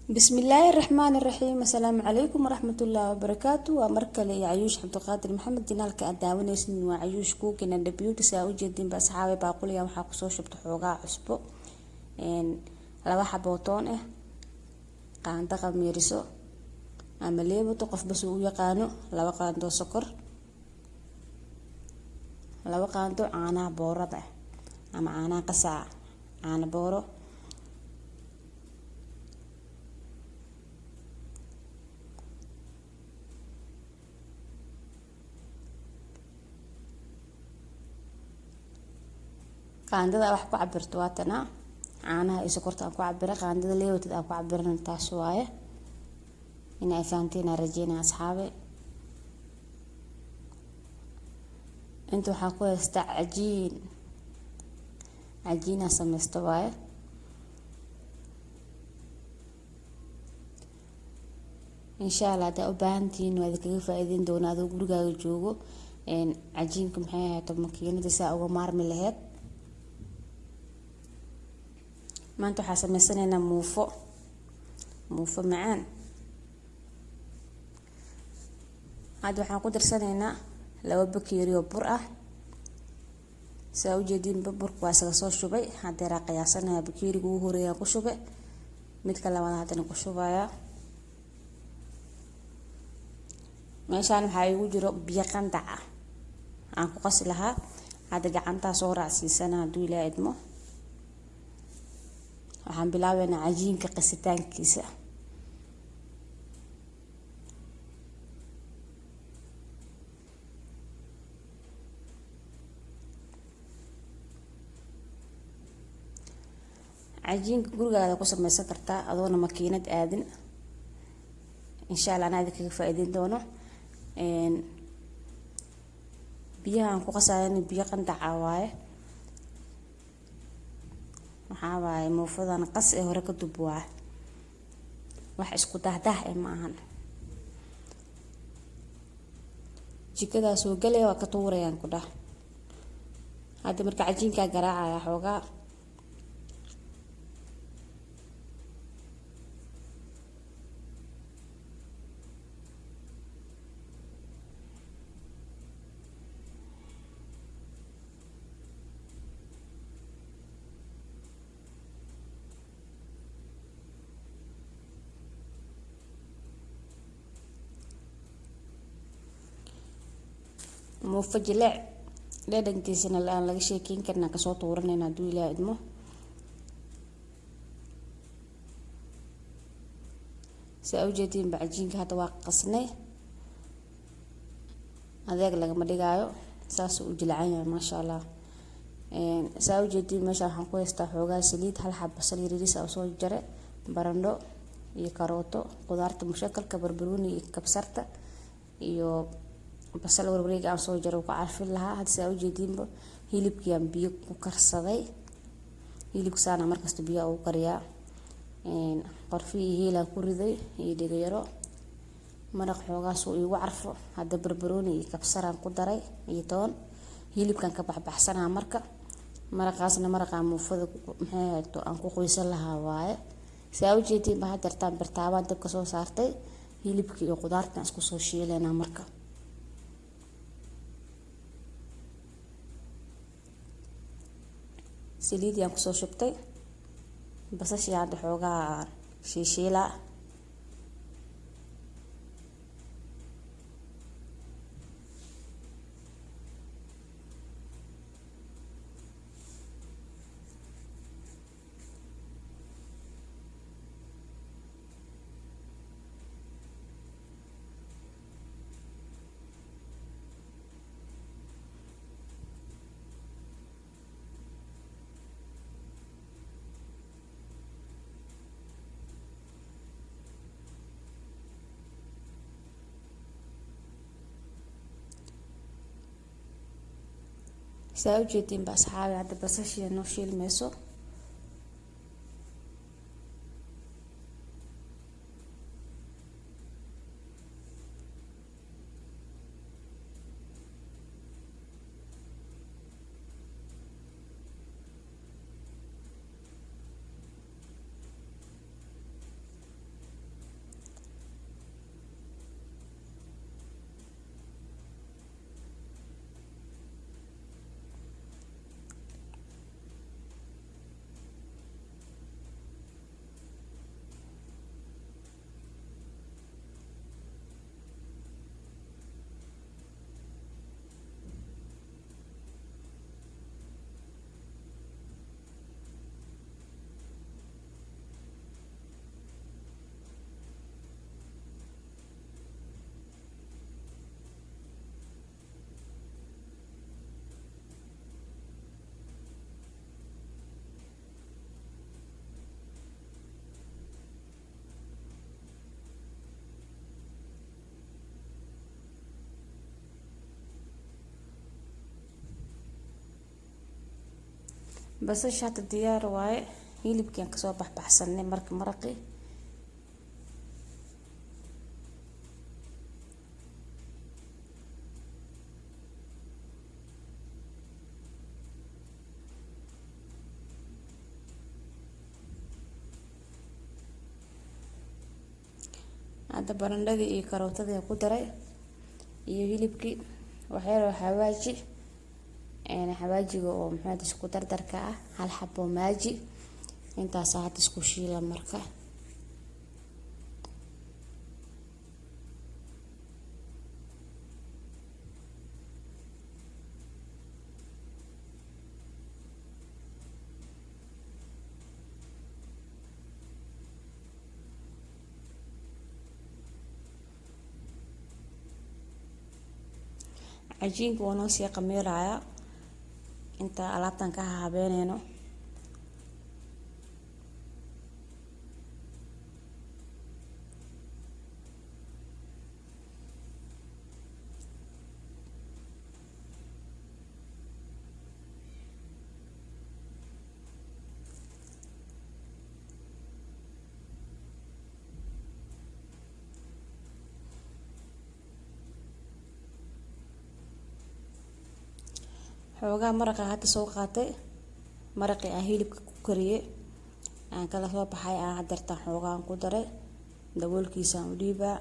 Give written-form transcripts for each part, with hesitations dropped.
بسم الله الرحمن الرحيم. السلام عليكم ورحمة الله وبركاته. ومركل يا عيوش عبد القادر محمد دينالك أداونيسن وعيوش كوكين عند بيوت ساوي جدين بس حاوي باقول يا محاقصو شبت حوقا عصبو إن لو حبوتون قان تقب ميرسو عملية بتقف بس ويقانو لو قاندو سكر لو قاندو عانا بورده أما عانا قسع عانا بورو qaandada wax ku cabirto waatana caanaha iyo sokorta aan ku cabira qaandada leewtada aan ku cabirna taas waaye inay faanteen rajayna asxaabe inta waxa ku haysta cajiina sameysto waaye insha Allah da u baahantiin waad kaga faa'iideyn doonaa adoo gurigaaga joogo cajiinka maxay ahayd makiinada saa uga maarmi lahayd maanta waxaan sameysanaynaa muufo macaan hadda waxaan ku darsanaynaa 2 bakeeri oo bur ah saa u jeedin burka waa isaga soo shubay hadda ra qiyaasanayaa bakeeriga ugu horeeya ku shubay midka labaad hadana ku shubaya meeshaan waxa igu jiro biyo qandac ah aan ku qasi lahaa hadda gacanta soo raacsiisana haduu ilaa idmo waxaan bilaabaynaa cajiinka qasitaankiisa cajiinka gurigaada ku sameysan kartaa adoona makiinad aadin insha Allah ana idinka faa'iideyn doono biyahan ku qasayaan biyo qandac ah waaye waxaa waaye muufadan qas ee hore ka dubwaa wax isku dahdah ma ahan jikada soo galay waa ka tuurayaan ku dhah hadda marka cajiinka garaacaya xoogaa muufajilec dhadhankiisana aan laga sheekeyn karna ka soo tuuranayna haduu ilaa idmo saa u jeedin cajiinka hadda waa qasnay adeeg lagama dhigaayo saas uu jilcan yahay ma sha Allah saa u jeedin meesha waxaan ku haystaa xoogaa saliid hal xabba saliid yariis ah soo jare barandho iyo karooto qudaarta mushakalka barbarooni iyo kabsarta iyo basal warwareeg aan soo jaro ku carfin lahaa hadda saa u jeedinba hilibkiyaan biyo ku karsaday hilibkaana markasta biyo uu kariyaa qorfi hiila ku riday iyo dhigayro maraq xoogaas uu igu carfo hadda barbarooni iyo kabsaraan ku daray iyo toon hilibkan ka baxbaxsanaa marka maraqaasna maraqa muufada maxay hayto aan ku qoysan lahaa waaye saa u jeedinba hadda tartaan birtaabaan dabka soo saartay hilibkii iyo qudaarta isku soo shiileena marka saliid yaan ku soo shubtay basasha hadda xoogaa shiishiila saa u jeedin ba asxaabi hadda basasha noo shiilmayso basasha hada diyaar waaye. hilibkan kasoo baxbaxsanay marka maraqi hada barandhadii iyo karootadii ku daray iyo hilibkii waxyaro xawaaji xawaajiga oo maxaa isku dardarka ah hal xabo maaji intaas aad isku shiila marka cajiinka waa noo sii qamiiraya inta alaabtan ka habeynayno xoogaa maraqa hadda soo qaatay maraqii aan hilibka ku kariyay aan kala soo baxay aan hadarta xoogaa ku daray daboolkiisa u dhiibaa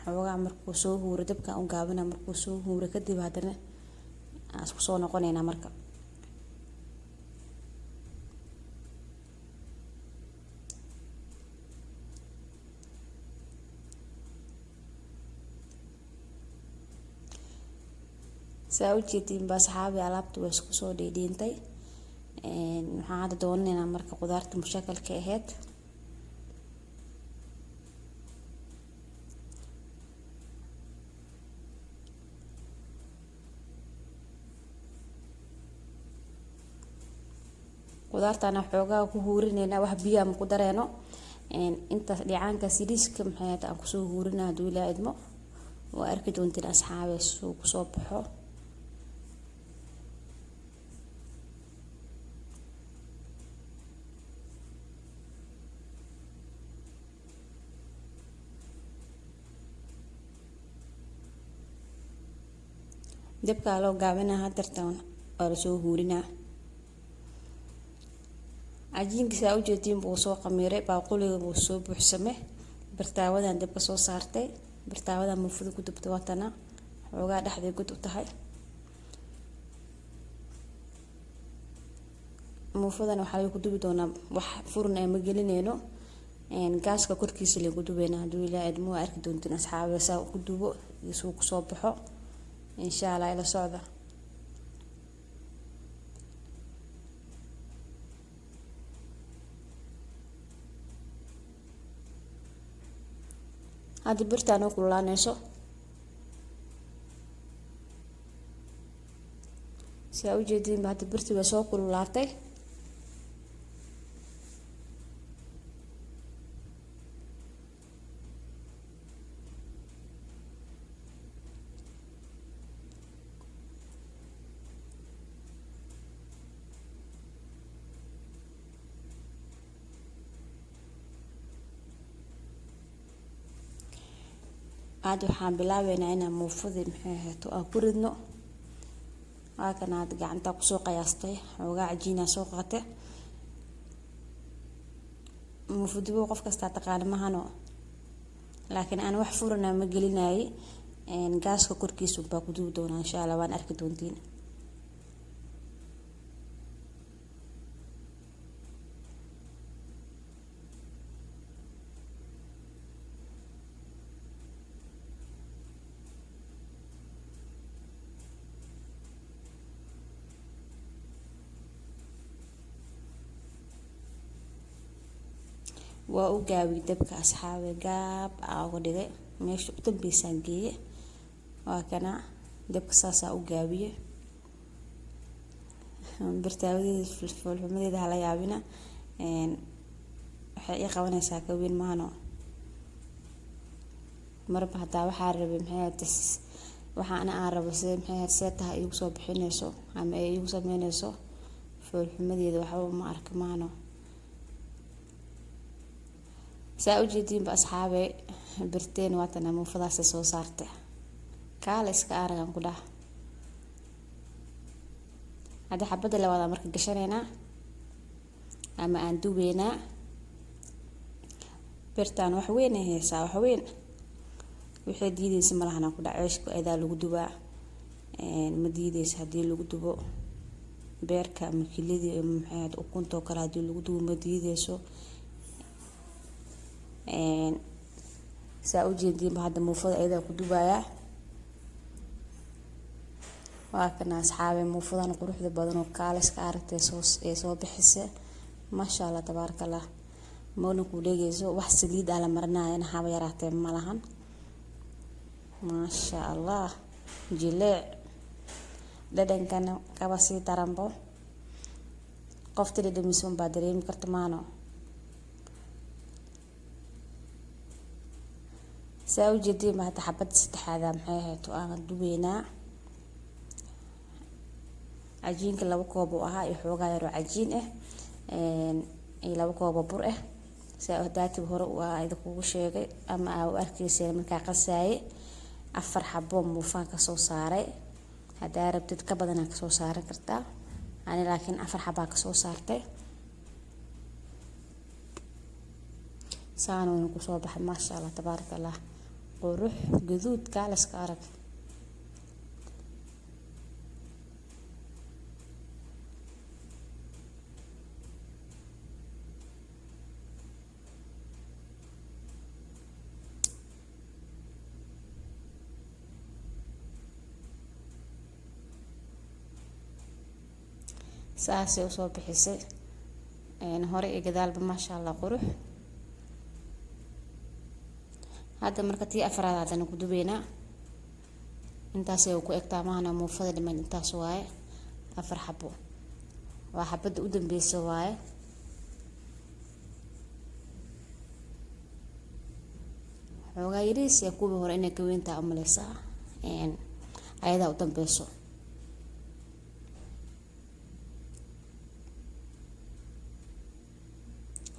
xoogaa markuu soo huuro dabka u gaabina markuu soo huuro kadib hadana aan isku soo noqonaynaa marka saa u jeedin baa saxaabi alaabtu way isku soo dheedheentay waxaan hadda doonaynaa marka qudaarta mushakalka ahayd qudaartana xoogaa ku huurinayna wax biyo ama ku dareeno inta dhicaanka siriiska maxay aan ku soo huurinaa haduu ilaa idmo waa arki doontiin asxaabe soo ku soo baxo dabka loo gaabina hadartan oo la soo huurinaa cajiinka saa u jeedin buu soo qamiiray baaquliga buu soo buuxsamay bartaawadan dabka soo saartay bartaawada muufada ku dubtay watana xoogaa dhaxday gud u tahay muufadan waxa ku dubi doonaa wax furun ay ma gelinayno gaaska korkiisa la ku dubeena haduu ilaa idmo arki doontiin asxaabe saa ku dubo isuu ku soo baxo insha Allah ila socda hadda birtaan oo kululaanayso si ay u jeedin hadda birtii way soo kululaatay aad waxaan bilaabeynaa inaan muufadii maxay ahaato aan ku ridno halkan aad gacanta ku soo qiyaastay xoogaa cajiina soo qaatay muufadigu qof kasta taqaan mahano laakiin aan wax furana ma gelinay gaaska korkiisa baa ku duub doona insha Allah waan arki doontiin waa u gaabi dabka asxaabe gaab aa uga dhigay meesha u dambeysaan geeye waa kana dabka saasa u gaabiye birtaawadeeda filfilmadeeda hala yaabina waxay i qabanaysaa ka weyn maano marba hadaa waxaa rabay maxay waxaana aan rabo sida maxay seetaha igu soo bixinayso ama ay igu sameynayso foolxumadeeda waxba ma arki maano. saa u jeediinba asxaabe birteen waatana muufadaas soo saartay kaala iska aragan ku dhah. hadda xabada labaad marka gashaneynaa ama aan dubeynaa. birtaan wax weyn ay haysaa, wax weyn wixii diidaysa malahan ku dhac ceeshka ayda lagu dubaa ma diidaysa hadii lagu dubo beerka ama kilidii maxay ukunta kala hadii lagu dubo ma diidayso. saa u jeediinba hadda muufada ayda ku dubaya. waa kana asxaabe muufadan quruxda badan oo kaaliska aragtay soo bixisay maasha Allah tabarakallah. moona ku dhageyso wax saliid ala marnaa in haba yaraatay malahan maasha Allah. jileec dhadhankan kaba sii daranbo qofta dhadhamisan baa dareemi karta maano. saa u jeediinba hadda xabada saddexaad maxay ahayd aan dubeynaa. cajiinka 2 koob oo ahaa iyo xoogaa yar oo cajiin ah iyo 2 koob oo bur ah. saa daatib hore waa ida kugu sheegay ama aa arkaysay markaa qasaaye 4 xabo muufaan ka soo saaray. hadaa rabtid ka badan ka soo saari kartaa ani laakiin 4 xabo ka soo saartay. saanoon ku soo baxay maasha Allah tabarakallah qurux guduud kaaliska arag. saasay soo bixisay hore iyo gadaalba maasha Allah qurux. hadda marka tii afraad hadana ku dubeynaa. intaas ay ku egtaa maana muufada dhiman intaas waaye 4 xabo. waa xabada u dambeysay waaye. xoogaa yariis ya kuwa hore inay ka weyntaa umaleysa ayada u dambeyso.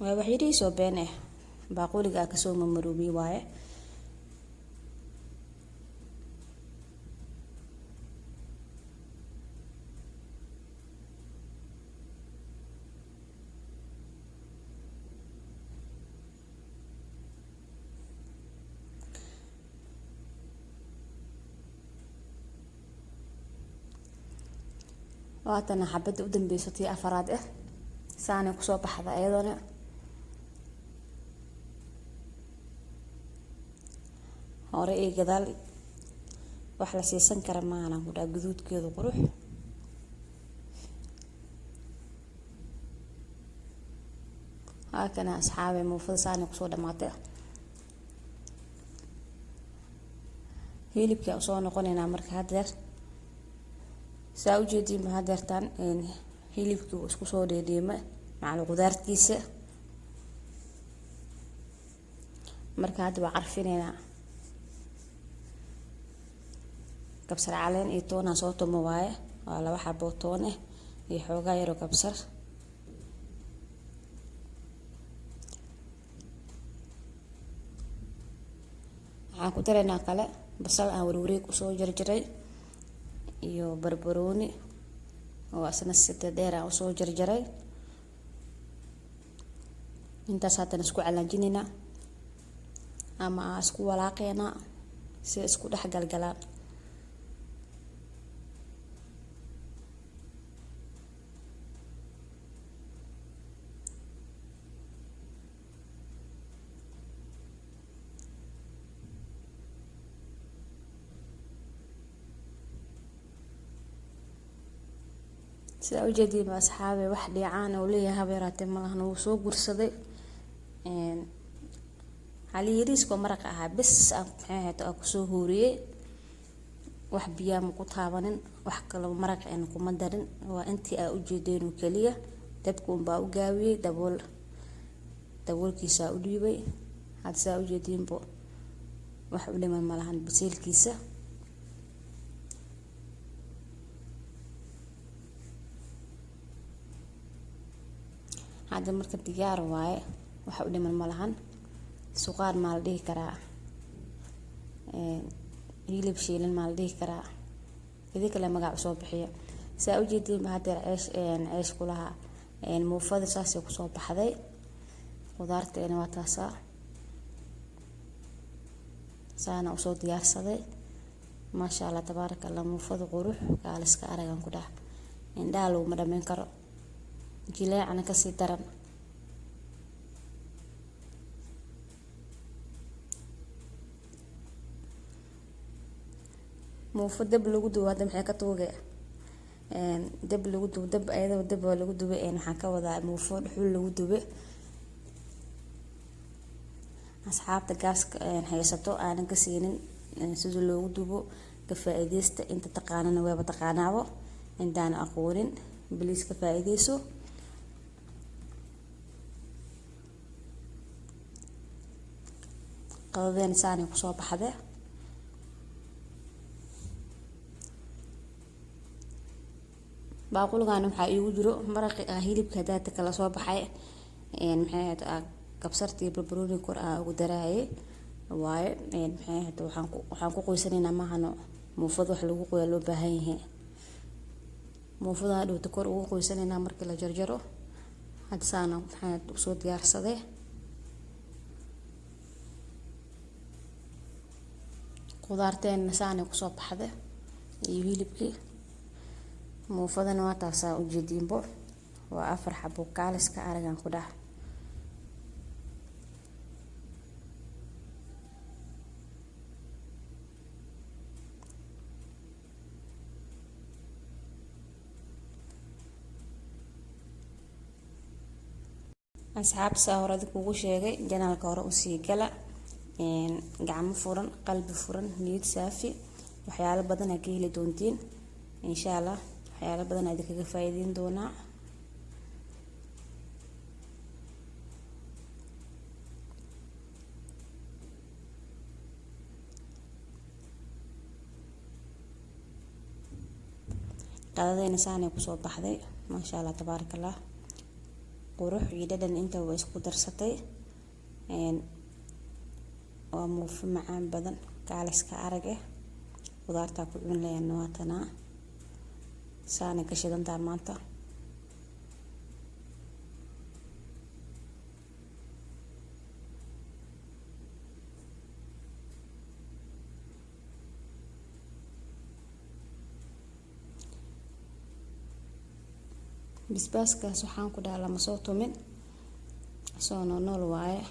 waa wax yariis oo been ah baaquliga ka soo mamaroobi waaye. waatana xabada u dambeysay tii afraad ah saana ku soo baxda ayadana. hore ee gadaal wax la siisan kara maana ku dhaa guduudkeedu qurux. kana asxaabe muufada saana ku soo dhamaatay. hilibka soo noqonayna marka hadeer saa u jeediin hadeertan hilibku isku soo dheedheema macal qudaartiisa. marka hadda waa carfinayna kabsar caleen iyo toona soo tumo waaye. waa 2 xabo toon ah iyo xoogaa yar oo kabsar. waxaan ku dareynaa kale basal aan warwareeg soo jarjaray iyo barbarooni oo asna sida dheer aan soo jarjaray. intaas hadda isku calaajinayna ama isku walaaqayna si isku dhex galgalaan. sida u jeedin asxaabe wax dhiicaan oo leeyahay habeeraatay malahan uu soo gursaday hal yariisko maraq ah bas aan ku soo hooriyay. wax biyo ma ku taabanin wax kale maraq aan kuma darin. waa intii aan u jeedeen kaliya dabku baa u gaabiyay daboolkiisa u dhiibay. had saa u jeedinbo wax u dhiman malahan biseelkiisa. hadda marka diyaar waaye, waxa u dhiman ma lahan. suqaar maa la dhihi karaa, hilib shiilan maa la dhihi karaa, idin kale magac soo bixiya. saa u jeedin hadda ceesh kulaha muufada saasay kusoo baxday. qudaarteena waa taasaa, saana usoo diyaarsaday. maasha allah tabaaraka allah. muufada qurux kaaliska aragan ku dhah, indhaha laguma dhammayn karo, jileecana kasii daran. muufo dab lagu dubo hadda maxay ka tuugay, dab lagu dubo, dab ayadoo dab waa lagu dubay. waxaan ka wadaa muufo dhuxul lagu dubay. asxaabta gaaska haysato aanan ka siinin sida loogu dubo ka faa'iideysta. inta taqaanana waaba taqaanaabo, intaan aqoonin biliis ka faa'iideyso. qadadeena saanay kusoo baxday. baaquligan waxaa iigu jiro maraqi hilibka hadaata kala soo baxay. maxay ahayd kabsartii barbarooni kor ugu daraayay waaye. maxay ahayd waxaan ku qoysanaynaa maahano, muufada wax lagu qoyaa loo baahan yahay. muufada dhowta kor ugu qoysanaynaa markii la jarjaro. hadda saana maxay usoo diyaarsaday. qudaarteena saanay kusoo baxday iyo hilibkii. muufadana waa taasaa ujeediinbo, waa 4 xabo kaaliska aragan ku dhah. asxaabta saa hore kugu sheegay, janaalka hore usii gala. gacmo furan, qalbi furan, niyad saafi. waxyaalo badan aad ka heli doontiin insha allah. waxyaalo badan aad kaga faa'iideyn doonaa. qadadeena saanay kusoo baxday. maasha allah tabaaraka allah. qurux iyo dhadhan inta way isku darsatay. waa muufo macaan badan kaaliska arag ah. qudaarta ku cun leeyaan waa tanaa, saanay ka shidantaa maanta. bisbaaskaas waxaan ku dhahaa lama soo tumin, soo nool waaye.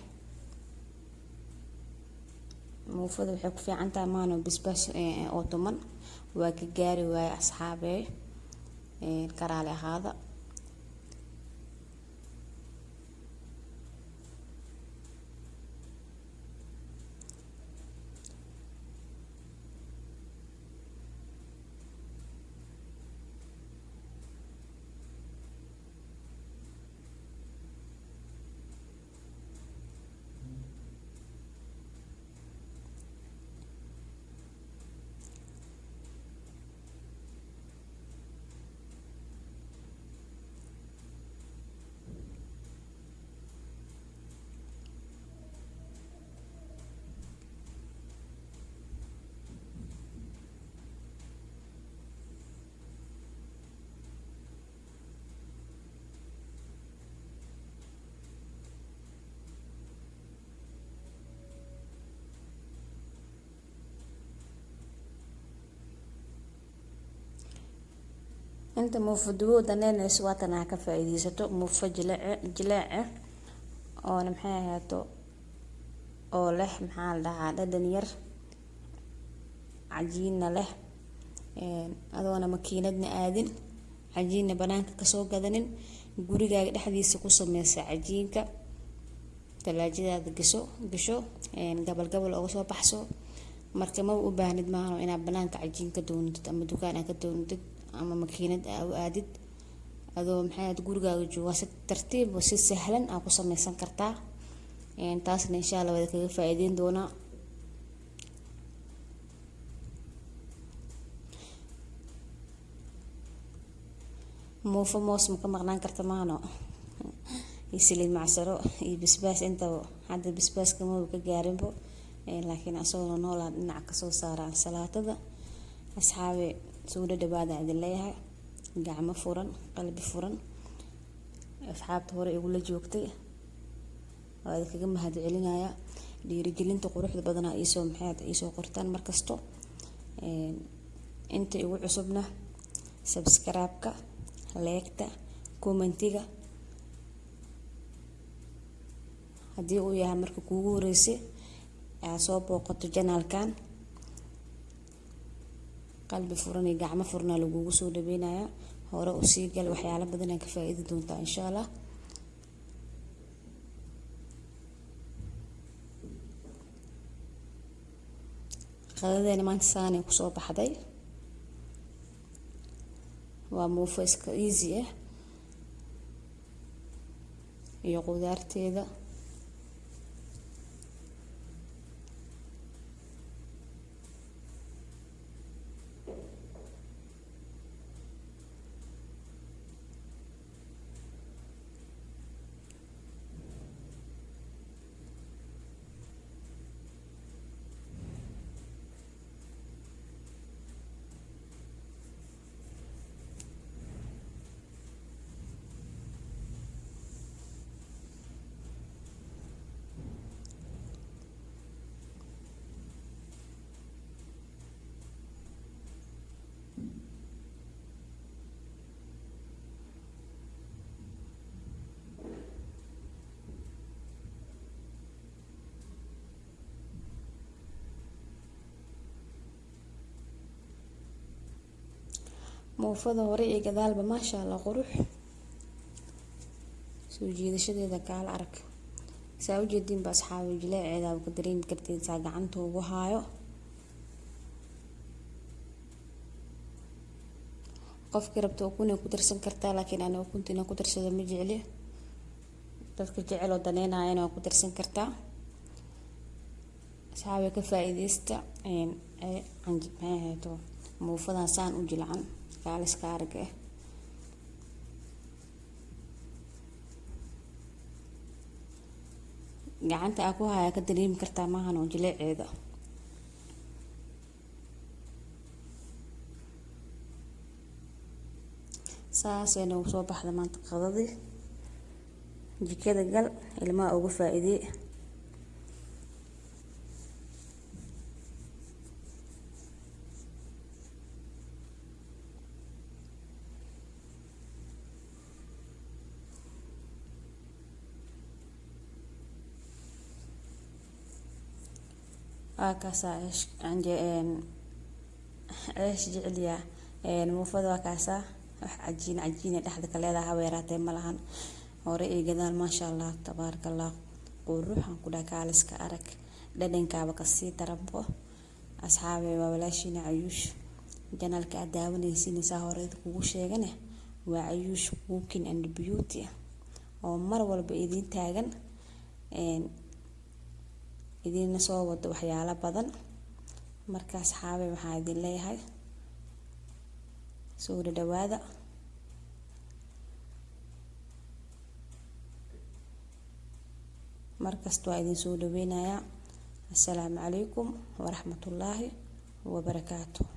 muufada waxay ku fiican tahay maano bisbaas oo tuman. waa ka gaari waaye asxaabey, karaale ahaada. inta muufo dubo daneenayso waatan ka faa'iideysato. muufo jileec oo maxay ahaato oo leh maxaa la dhahaa dhadhan yar, cajiina leh. adoona makiinadna aadin, cajiina banaanka kasoo gadanin, gurigaaga dhexdiisa ku sameysa cajiinka. talaajadaada gasho gabal uga soo baxso. marka ma u baahnid maahan inaad banaanka cajiinka doontid ama dukaan aad ka doontid ama makiinad aad u aadid. adoo maxay aad gurigaaga jooga si tartiib oo si sahlan aad ku sameysan kartaa. taasna insha Allah wada kaga faa'iideyn doonaa. muufo moos ma ka maqnaan karta maano. saliid macsaro iyo basbaas. inta hadda basbaaska ma ka gaarinbo laakiin asagoo noolaa dhinac ka soo saara salaatada. asxaabe soo dhawaada idin leeyahay, gacmo furan qalbi furan. asxaabta hore igu la joogtay waa idinkaga mahadcelinaya dhiirigelinta quruxda badan ii soo qortaan markasto. inta igu cusubna subscribe-ka, like-ta, commentiga haddii uu yahay marka kuugu horeysay aad soo booqato channel-kan. qalbi furan iyo gacmo furan lagugu soo dhaweynaya. hore u sii gal, waxyaalo badan aan ka faa'iidi doontaa insha Allah. qadadeena maanta saani ku soo baxday. waa muufo iska easy ah iyo qudaarteeda. muufada hore iyo gadaalba maasha Allah qurux soo jiidashadeeda kaal arag. saa u jeedin ba asxaabi jileeceeda ka dareemi kartid saa gacanta ugu haayo. qofkii rabto ukun ku darsan kartaa, laakiin ana ukunta inaan ku darsado ma jecli. dadka jecel oo daneynayana ku darsan kartaa. asxaabi ka faa'iideysta muufadan saan u jilcan kaaliska arag ah. gacanta aku haya ka dareemi kartaa maahan oo jileeceeda. saasayna u soo baxda maanta qadadii. jikada gal, ilmaha uga faa'iidey. kaasa ايش جعليا موفدا kaasa wax cajiin dhaxda ka leedahay habeeraatay malahan. hore ee gadaal maasha Allah tabarakallah quruxan ku dhakaaliska arag. dhadhankaaba ka sii darabo. asxaabe waa walaashina Ayuush channel-ka aad daawanaysiin hore kugu sheegane waa Ayuush Cooking and Beauty oo mar walba idin taagan idin soo wado waxyaalo badan. marka asxaabe waxaan idin leeyahay soo dhawaada. markasta waa idin soo dhaweynaya. assalaamu calaykum waraxmatullaahi wabarakaatuh.